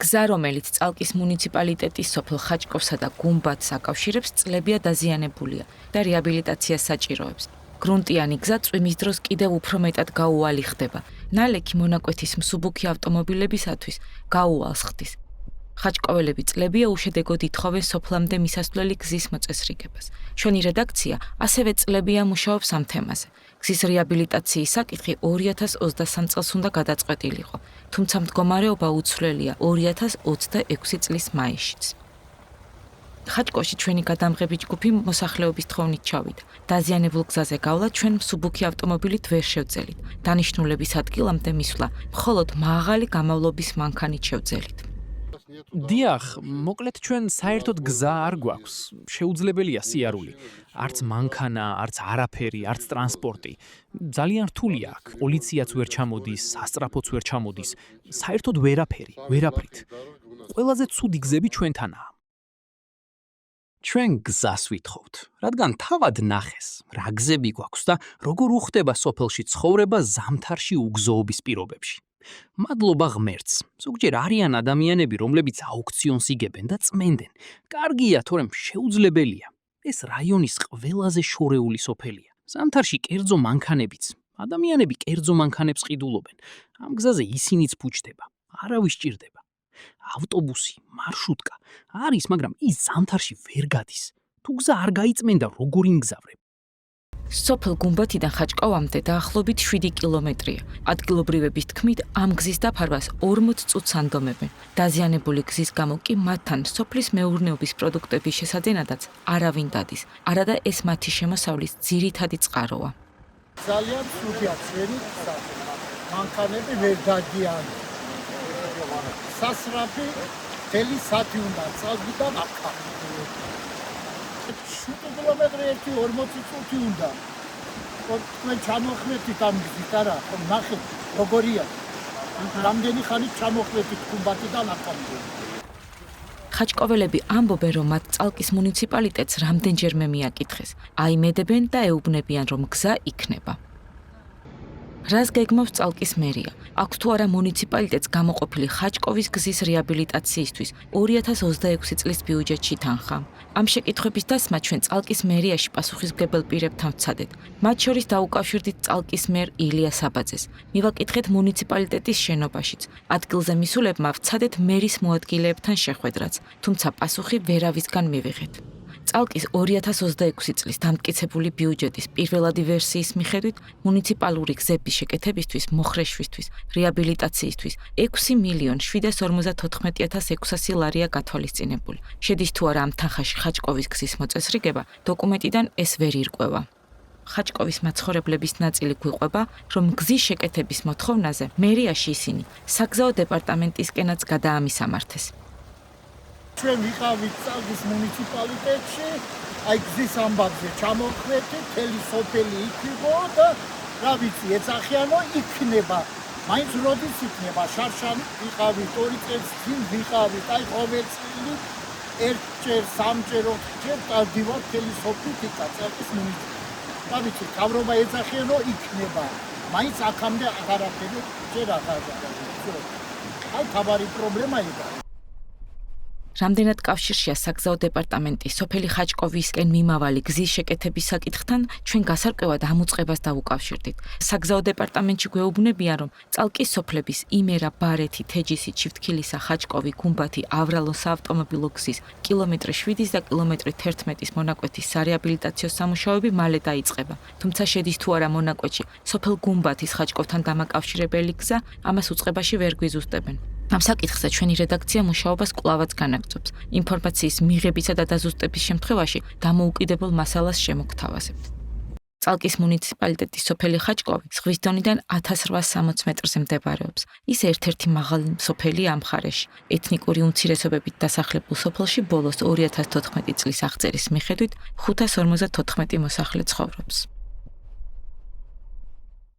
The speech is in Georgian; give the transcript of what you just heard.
გზა, რომელიც წალკის მუნიციპალიტეტის სოფელ ხაჭკოვსა და გუმბათს აკავშირებს, წლებია დაზიანებულია და რეაბილიტაციას საჭიროებს. გრუნტიანი გზა წვიმის დროს კიდევ უფრო მეტად გაუვალი ხდება. ნალექი მონაკვეთის მსუბუქი ავტომობილებისათვის გაუვალს ხდის. ხაჭკოველები წლებია უშედეგოდ ითხოვენ სოფლამდე მისასვლელი გზის მოწესრიგებას. ჩვენი რედაქცია ასევე წლებია მუშაობს ამ თემაზე. გზის რეაბილიტაციის საკითხი 2023 წელს უნდა გადაწყვეტილიყო, თუმცა მდგომარეობა უცვლელია 2026 წლის მაისშიც. ხაჭკოვში ჩვენი გადამღები ჯგუფი მოსახლეობის თხოვნით ჩავიდა. დაზიანებულ გზაზე გავლა ჩვენ მსუბუქი ავტომობილით ვერ შევძელით. დანიშნულების ადგილამდე მისვლა მხოლოდ მაღალი გამავლობის მანქანით შევძელით. დიახ, მოკლედ ჩვენ საერთოდ გზა არ გვაქვს. შეუძლებელია სიარული. არც მანქანა, არც არაფერი, არც ტრანსპორტი. ძალიან რთულია აქ. პოლიციაც ვერ ჩამოდის, სასწრაფოც ვერ ჩამოდის. საერთოდ ვერაფრით. ყველაზე ცუდი გზები ჩვენთანაა. ჩვენ გზას ვითხოვთ, რადგან თავად ნახეს, რა გზები გვაქვს და როგორ უხდება სოფელში ცხოვრება ზამთარში უგზოობის პირობებში. მადლობა ღმერთს. ზოგჯერ არიან ადამიანები, რომლებიც აუქციონს იგებენ და წმენდენ. კარგია, თორემ შეუძლებელია. ეს რაიონის ყველაზე შორეული სოფელია. ზამთარში კერძო მანქანებიც. ადამიანები კერძო მანქანებს ყიდულობენ. ამ გზაზე ისინიც ფუჭდება. არავის ჭირდება. ავტობუსი, მარშრუტკა არის, მაგრამ ის ზამთარში ვერ გადის. თუ გზა არ გაიწმენდა, როგორ იმგზავრებ? სოფელ გუმბათიდან ხაჭკოვამდე დაახლოებით 7 კილომეტრია. ადგილობრივების თქმით, ამ გზის დაფარვას 40 წუთს ანდომებენ. დაზიანებული გზის გამო კი მათთან სოფლის მეურნეობის პროდუქტების შესაძენადაც არავინ დადის. არადა ეს მათი შემოსავლის ძირითადი წყაროა. ძალიან ცუდია ჩვენი მანქანები ვერ დადიან. სასრაფი თელი საათი უნდა წავიდა აქა. 7 კილომეტრი 40 წუთი უნდა. თქვენ ჩამოხმეთით ამ გზით არა, ხომ ნახეთ როგორია. რამდენი ხანი ჩამოხმეთით გუმბათიდან აქამდე. ხაჭკოველები ამბობენ, რომ მათ წალკის მუნიციპალიტეტს რამდენჯერმე მიაკითხეს. აიმედებენ და ეუბნებიან, რომ გზა იქნება. რას გეგმავს წალკის მერია? აქვს თუ არა მუნიციპალიტეტს გამოყოფილი ხაჭკოვის გზის რეაბილიტაციისთვის 2026 წლის ბიუჯეტში თანხა? ამ შეკითხვების დასმა ჩვენ წალკის მერიაში პასუხისმგებელ პირებთან ვცადეთ. მათ შორის დაუკავშირდით წალკის მერ ილია საბაძეს. მივაკითხეთ მუნიციპალიტეტის შენობაშიც. ადგილზე მისულებმა ვცადეთ მერის მოადგილეებთან შეხვედრაც, თუმცა პასუხი ვერავისგან მივიღეთ. წალკის 2026 წლის დამტკიცებული ბიუჯეტის პირველადი ვერსიის მიხედვით მუნიციპალური გზების შეკეთებისთვის, მოხრეშვისთვის, რეაბილიტაციისთვის 6.754.600 ლარია გათვალისწინებული. შედის თუ არა ამ თანხაში ხაჭკოვის გზის მოწესრიგება, დოკუმენტიდან ეს ვერ ირკვევა. ხაჭკოვის მაცხოვრებლების ნაწილი გვიყვება, რომ გზის შეკეთების მოთხოვნაზე მერიაში ისინი საგზაო დეპარტამენტისკენაც გადაამისამართეს. ჩვენ ვიყავით წალკის მუნიციპალიტეტში, აი გზის ამბავზე ჩამოხმეთით, თელი სოფელი იქნებო და რა ვიცი, ეცახიანო იქნება. მაინც როდის იქნება? შარშან ვიყავით, 2 წელს წინ ვიყავით, აი ყოველწლი ერთჯერ, სამჯერ, 4ჯერ დავდივართ თელი სოფლით იქა წალკის მუნიციპალიტეტში. რა ვიცი, თავრობა ეცახიანო იქნება. მაინც აქამდე აღარაფერი ჯერ აღარ გაიგო. აი თავარი პრობლემა იყო. რამდენად კავშირშია საგზაო დეპარტამენტი სოფელი ხაჭკოვისკენ მიმავალი გზის შეკეთების საკითხთან, ჩვენ გასარკვევად ამ უწყებას დავუკავშირდით. საგზაო დეპარტამენტში გვეუბნებიან, რომ წალკის სოფლების იმერა, ბარეთი, თეჯისი, ჩიფთქილისა, ხაჭკოვი, გუმბათი, ავრალოს საავტომობილო გზის კილომეტრი 7 და კილომეტრი 11 მონაკვეთის სარეაბილიტაციო სამუშაოები მალე დაიწყება. თუმცა შედის თუ არა მონაკვეთში სოფელ გუმბათის ხაჭკოვთან დამაკავშირებელი გზა, ამას უწყებაში ვერ გვიზუსტებენ. ამ საკითხზე ჩვენი რედაქცია მუშაობას კვლავაც განაგრძობს. ინფორმაციის მიღებისა და დაზუსტების შემთხვევაში დამოუკიდებელ მასალას შემოგთავაზებთ. წალკის მუნიციპალიტეტის სოფელი ხაჭკოვი ზღვის დონიდან 1860 მეტრზე მდებარეობს. ის ერთ-ერთი მაღალი სოფელია ამ მხარეში. ეთნიკური უმცირესობებით დასახლებულ სოფელში ბოლოს 2014 წლის აღწერის მიხედვით 554 მოსახლე ცხოვრობს.